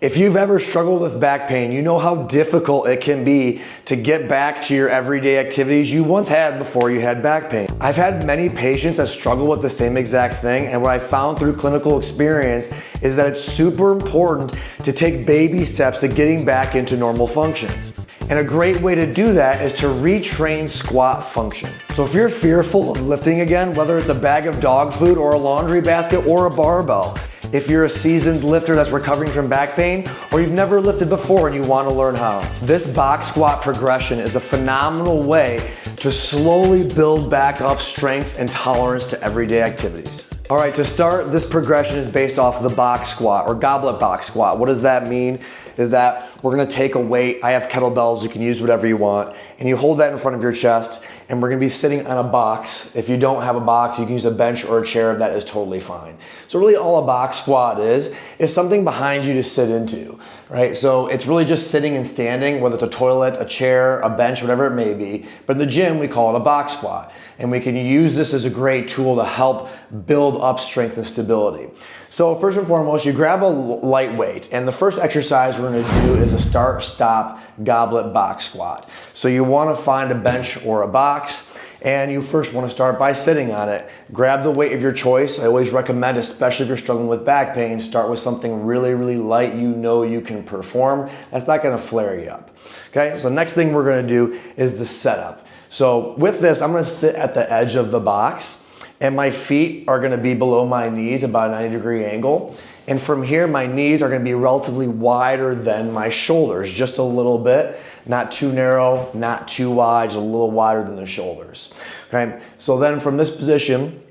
If you've ever struggled with back pain, you know how difficult it can be to get back to your everyday activities you once had before you had back pain. I've had many patients that struggle with the same exact thing, and what I found through clinical experience is that it's super important to take baby steps to getting back into normal function. And a great way to do that is to retrain squat function. So if you're fearful of lifting again, whether it's a bag of dog food or a laundry basket or a barbell, if you're a seasoned lifter that's recovering from back pain, or you've never lifted before and you want to learn how, this box squat progression is a phenomenal way to slowly build back up strength and tolerance to everyday activities. All right, to start, this progression is based off of the box squat or goblet box squat. What does that mean? Is that we're gonna take a weight, I have kettlebells, you can use whatever you want, and you hold that in front of your chest, and we're gonna be sitting on a box. If you don't have a box, you can use a bench or a chair, that is totally fine. So really all a box squat is something behind you to sit into, right? So it's really just sitting and standing, whether it's a toilet, a chair, a bench, whatever it may be, but in the gym, we call it a box squat. And we can use this as a great tool to help build up strength and stability. So first and foremost, you grab a light weight, and the first exercise we're gonna do is a start-stop goblet box squat. So you wanna find a bench or a box, and you first wanna start by sitting on it. Grab the weight of your choice. I always recommend, especially if you're struggling with back pain, start with something really, really light you know you can perform. That's not gonna flare you up. Okay, so next thing we're gonna do is the setup. So with this, I'm gonna sit at the edge of the box, and my feet are gonna be below my knees, about a 90-degree angle. And from here, my knees are gonna be relatively wider than my shoulders, just a little bit. Not too narrow, not too wide, just a little wider than the shoulders. Okay, so then from this position,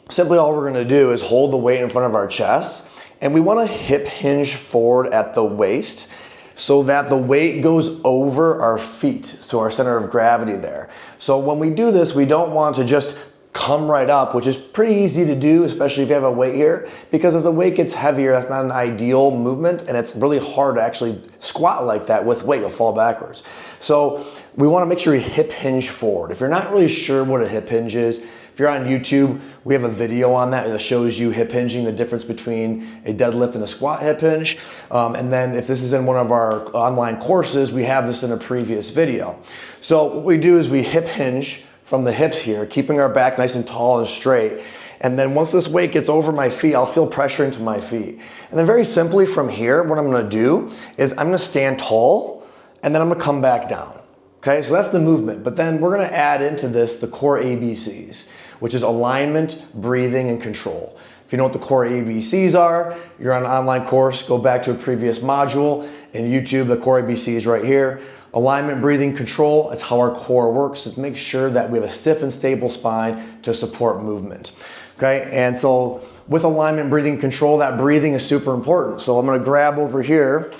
simply all we're gonna do is hold the weight in front of our chest, and we wanna hip hinge forward at the waist, so that the weight goes over our feet, so our center of gravity there. So when we do this, we don't want to just come right up, which is pretty easy to do, especially if you have a weight here, because as the weight gets heavier, that's not an ideal movement, and it's really hard to actually squat like that with weight, you'll fall backwards. So we wanna make sure we hip hinge forward. If you're not really sure what a hip hinge is, if you're on YouTube, we have a video on that that shows you hip hinging, the difference between a deadlift and a squat hip hinge. And then if this is in one of our online courses, we have this in a previous video. So what we do is we hip hinge from the hips here, keeping our back nice and tall and straight. And then once this weight gets over my feet, I'll feel pressure into my feet. And then very simply from here, what I'm gonna do is I'm gonna stand tall, and then I'm gonna come back down. Okay, so that's the movement. But then we're gonna add into this the core ABCs, which is alignment, breathing, and control. If you know what the core ABCs are, you're on an online course, go back to a previous module. In YouTube, the core ABCs right here. Alignment, breathing, control, it's how our core works. It makes sure that we have a stiff and stable spine to support movement. Okay, and so with alignment, breathing, control, that breathing is super important. So I'm gonna grab over here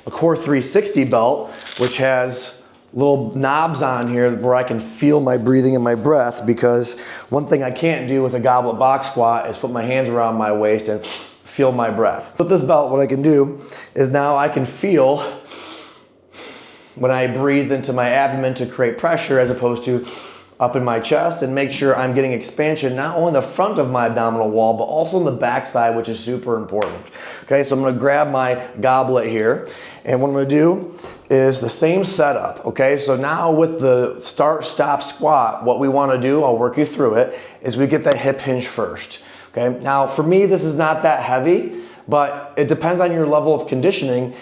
a Core 360 belt, which has little knobs on here where I can feel my breathing and my breath, because one thing I can't do with a goblet box squat is put my hands around my waist and feel my breath. With this belt, what I can do is now I can feel when I breathe into my abdomen to create pressure as opposed to up in my chest, and make sure I'm getting expansion not only in the front of my abdominal wall, but also in the back side, which is super important. Okay, so I'm gonna grab my goblet here, and what I'm gonna do is the same setup, okay? So now with the start-stop squat, what we wanna do, I'll work you through it, is we get that hip hinge first, okay? Now for me, this is not that heavy, but it depends on your level of conditioning.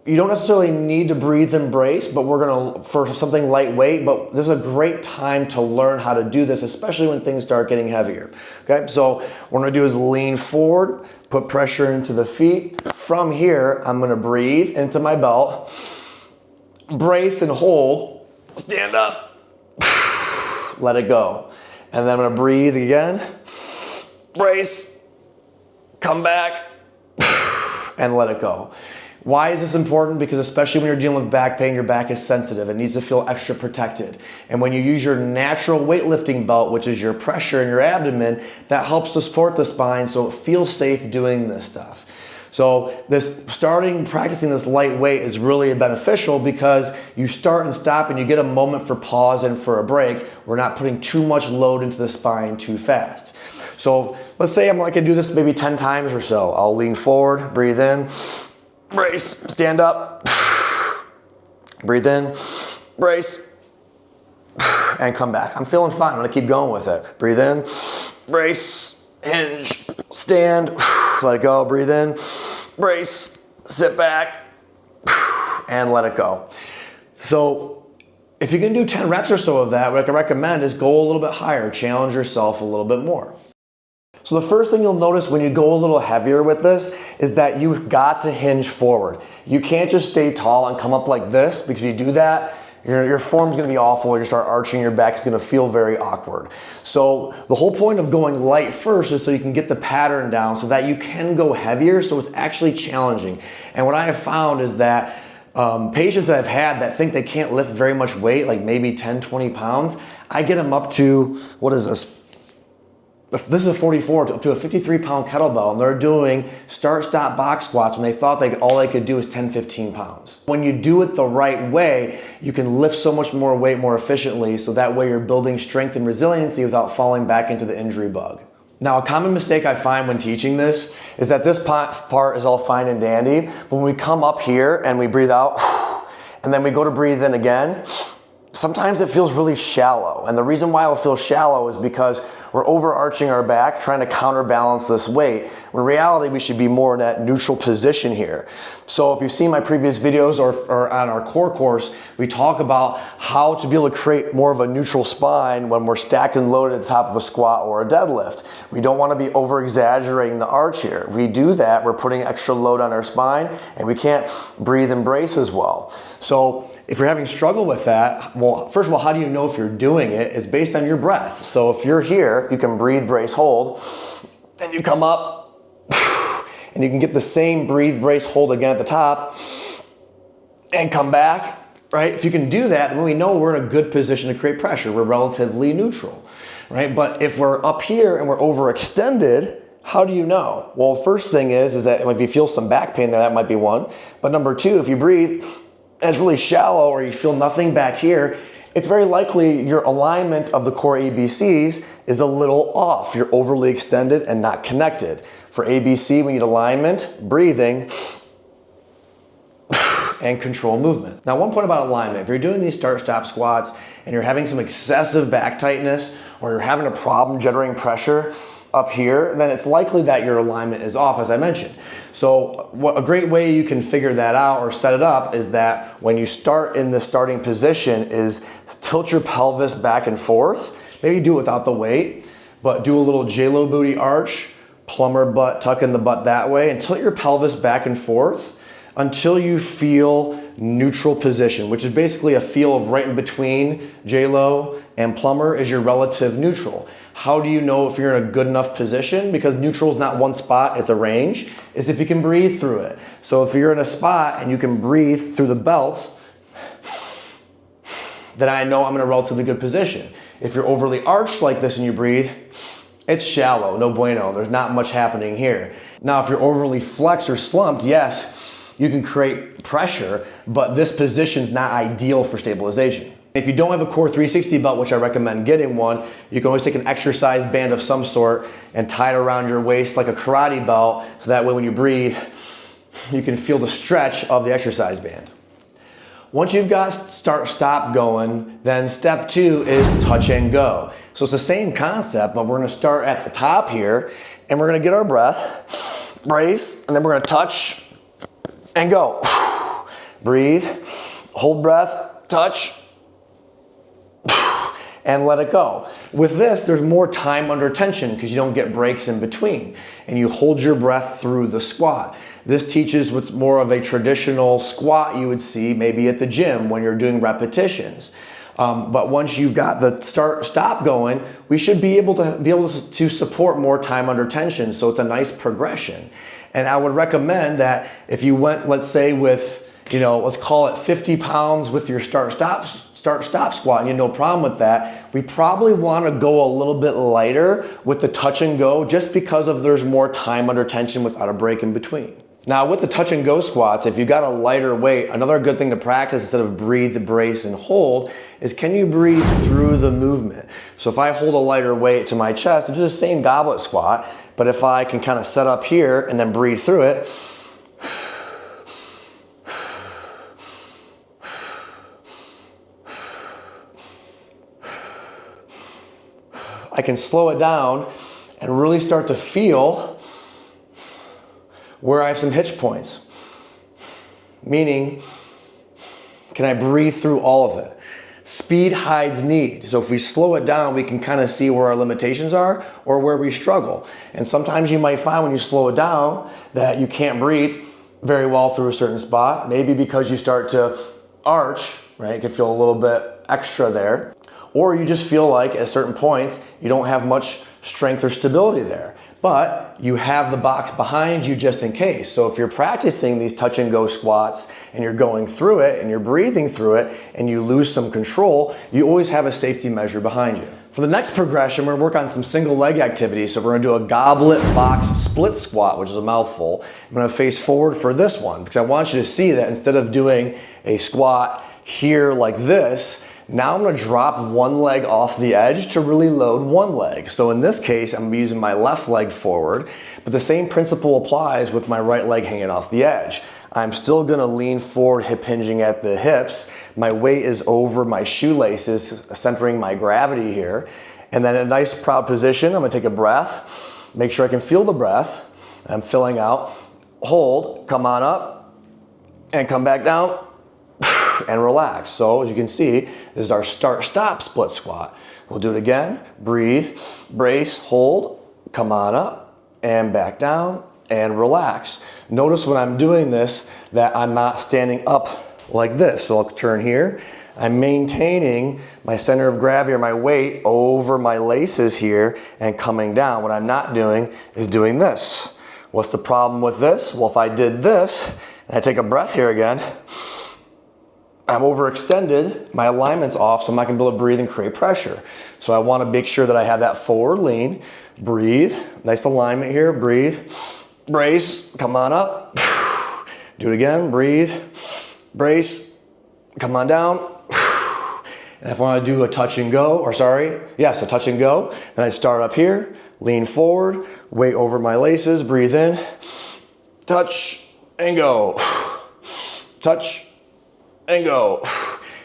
You don't necessarily need to breathe and brace, but we're gonna, for something lightweight, but this is a great time to learn how to do this, especially when things start getting heavier, okay? So what I'm gonna do is lean forward, put pressure into the feet. From here, I'm gonna breathe into my belt, brace and hold, stand up, let it go. And then I'm gonna breathe again, brace, come back, and let it go. Why is this important? Because especially when you're dealing with back pain, your back is sensitive. It needs to feel extra protected. And when you use your natural weightlifting belt, which is your pressure in your abdomen, that helps to support the spine so it feels safe doing this stuff. So practicing this light weight is really beneficial because you start and stop and you get a moment for pause and for a break. We're not putting too much load into the spine too fast. So let's say I can do this maybe 10 times or so. I'll lean forward, breathe in, brace, stand up, breathe in, brace, and come back. I'm feeling fine. I'm gonna keep going with it. Breathe in, brace, hinge, stand, let it go, breathe in, brace, sit back, and let it go. So if you can do 10 reps or so of that, what I can recommend is go a little bit higher, challenge yourself a little bit more. So the first thing you'll notice when you go a little heavier with this is that you've got to hinge forward. You can't just stay tall and come up like this, because if you do that, your form's gonna be awful. You start arching, your back's gonna feel very awkward. So the whole point of going light first is so you can get the pattern down so that you can go heavier, so it's actually challenging. And what I have found is that patients that I've had that think they can't lift very much weight, like maybe 10, 20 pounds, I get them up to, what is this? This is a 44 up to a 53-pound kettlebell, and they're doing start-stop box squats when they thought all they could do is 10, 15 pounds. When you do it the right way, you can lift so much more weight more efficiently, so that way you're building strength and resiliency without falling back into the injury bug. Now, a common mistake I find when teaching this is that this part is all fine and dandy, but when we come up here and we breathe out, and then we go to breathe in again, sometimes it feels really shallow. And the reason why it'll feel shallow is because we're overarching our back, trying to counterbalance this weight. When in reality, we should be more in that neutral position here. So if you've seen my previous videos or on our core course, we talk about how to be able to create more of a neutral spine when we're stacked and loaded at the top of a squat or a deadlift. We don't want to be over exaggerating the arch here. If we do that, we're putting extra load on our spine, and we can't breathe and brace as well. So if you're having struggle with that, well, first of all, how do you know if you're doing it? It's based on your breath. So if you're here, you can breathe, brace, hold, then you come up, and you can get the same breathe, brace, hold again at the top, and come back, right? If you can do that, then we know we're in a good position to create pressure. We're relatively neutral, right? But if we're up here and we're overextended, how do you know? Well, first thing is that if you feel some back pain there, that might be one. But number two, if you breathe, and it's really shallow, or you feel nothing back here, it's very likely your alignment of the core ABCs is a little off. You're overly extended and not connected. For ABC, we need alignment, breathing, and control movement. Now, one point about alignment, if you're doing these start-stop squats and you're having some excessive back tightness, or you're having a problem generating pressure up here, then it's likely that your alignment is off, as I mentioned. So a great way you can figure that out or set it up is that when you start in the starting position is tilt your pelvis back and forth. Maybe do it without the weight, but do a little J-Lo booty arch, plumber butt, tuck in the butt that way, and tilt your pelvis back and forth until you feel neutral position, which is basically a feel of right in between J-Lo and plumber is your relative neutral. How do you know if you're in a good enough position? Because neutral is not one spot, it's a range, is if you can breathe through it. So if you're in a spot and you can breathe through the belt, then I know I'm in a relatively good position. If you're overly arched like this and you breathe, it's shallow, no bueno, there's not much happening here. Now, if you're overly flexed or slumped, yes, you can create pressure, but this position's not ideal for stabilization. If you don't have a core 360 belt, which I recommend getting one, you can always take an exercise band of some sort and tie it around your waist like a karate belt, so that way when you breathe, you can feel the stretch of the exercise band. Once you've got start-stop going, then step two is touch and go. So it's the same concept, but we're gonna start at the top here, and we're gonna get our breath, brace, and then we're gonna touch and go. Breathe, hold breath, touch, and let it go. With this, there's more time under tension because you don't get breaks in between, and you hold your breath through the squat. This teaches what's more of a traditional squat you would see maybe at the gym when you're doing repetitions. But once you've got the start-stop going, we should be able to support more time under tension, so it's a nice progression. And I would recommend that if you went, let's say with, let's call it 50 pounds with your start-stop squat, and you have no problem with that, we probably want to go a little bit lighter with the touch and go, just because there's more time under tension without a break in between. Now with the touch and go squats, if you got a lighter weight, another good thing to practice instead of breathe, brace, and hold is can you breathe through the movement? So if I hold a lighter weight to my chest, I do the same goblet squat, but if I can kind of set up here and then breathe through it, I can slow it down and really start to feel where I have some hitch points. Meaning, can I breathe through all of it? Speed hides need. So if we slow it down, we can kind of see where our limitations are or where we struggle. And sometimes you might find when you slow it down that you can't breathe very well through a certain spot. Maybe because you start to arch, right? You can feel a little bit extra there. Or you just feel like at certain points, you don't have much strength or stability there. But you have the box behind you just in case. So if you're practicing these touch and go squats and you're going through it and you're breathing through it and you lose some control, you always have a safety measure behind you. For the next progression, we're gonna work on some single leg activities. So we're gonna do a goblet box split squat, which is a mouthful. I'm gonna face forward for this one because I want you to see that instead of doing a squat here like this, now I'm gonna drop one leg off the edge to really load one leg. So in this case, I'm using my left leg forward, but the same principle applies with my right leg hanging off the edge. I'm still gonna lean forward, hip hinging at the hips. My weight is over my shoelaces, centering my gravity here. And then in a nice proud position, I'm gonna take a breath, make sure I can feel the breath. I'm filling out, hold, come on up, and come back down. And relax. So as you can see, this is our start-stop split squat. We'll do it again. Breathe, brace, hold, come on up, and back down, and relax. Notice when I'm doing this that I'm not standing up like this. So I'll turn here. I'm maintaining my center of gravity or my weight over my laces here and coming down. What I'm not doing is doing this. What's the problem with this? Well, if I did this, and I take a breath here again, I'm overextended, my alignment's off, so I'm not gonna be able to breathe and create pressure. So I wanna make sure that I have that forward lean, breathe, nice alignment here, breathe, brace, come on up, do it again, breathe, brace, come on down. And if I wanna do a touch and go, a touch and go, then I start up here, lean forward, weight over my laces, breathe in, touch and go, touch and go.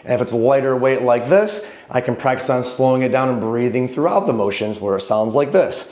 And if it's a lighter weight like this, I can practice on slowing it down and breathing throughout the motions where it sounds like this.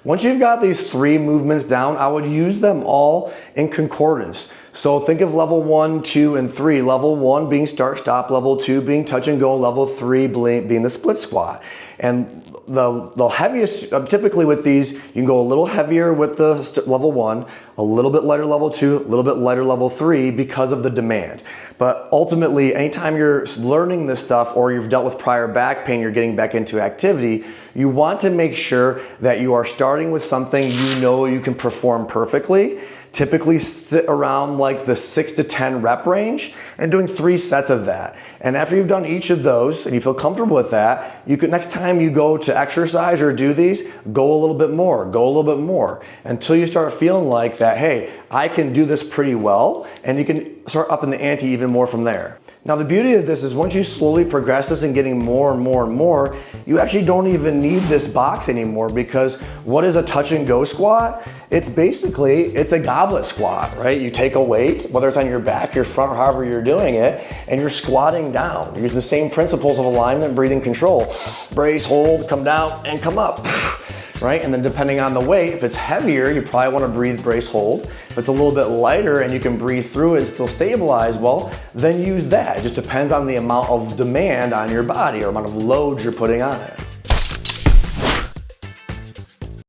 Once you've got these three movements down, I would use them all in concordance. So think of level 1, 2, and 3. Level 1 being start, stop, level 2 being touch and go, level 3 being the split squat. And the heaviest, typically with these, you can go a little heavier with the level 1, a little bit lighter level 2, a little bit lighter level 3 because of the demand. But ultimately, anytime you're learning this stuff or you've dealt with prior back pain, you're getting back into activity, you want to make sure that you are starting with something you know you can perform perfectly. Typically sit around like the 6 to 10 rep range and doing 3 sets of that. And after you've done each of those and you feel comfortable with that, you can, next time you go to exercise or do these, go a little bit more until you start feeling like that, hey, I can do this pretty well, and you can start upping the ante even more from there. Now the beauty of this is once you slowly progress this and getting more and more and more, you actually don't even need this box anymore, because what is a touch and go squat? It's a goblet squat, right? You take a weight, whether it's on your back, your front, however you're doing it, and you're squatting down. You're using the same principles of alignment, breathing control. Brace, hold, come down, and come up. Right? And then depending on the weight, if it's heavier, you probably want to breathe, brace, hold. If it's a little bit lighter and you can breathe through it and still stabilize, well, then use that. It just depends on the amount of demand on your body or amount of load you're putting on it.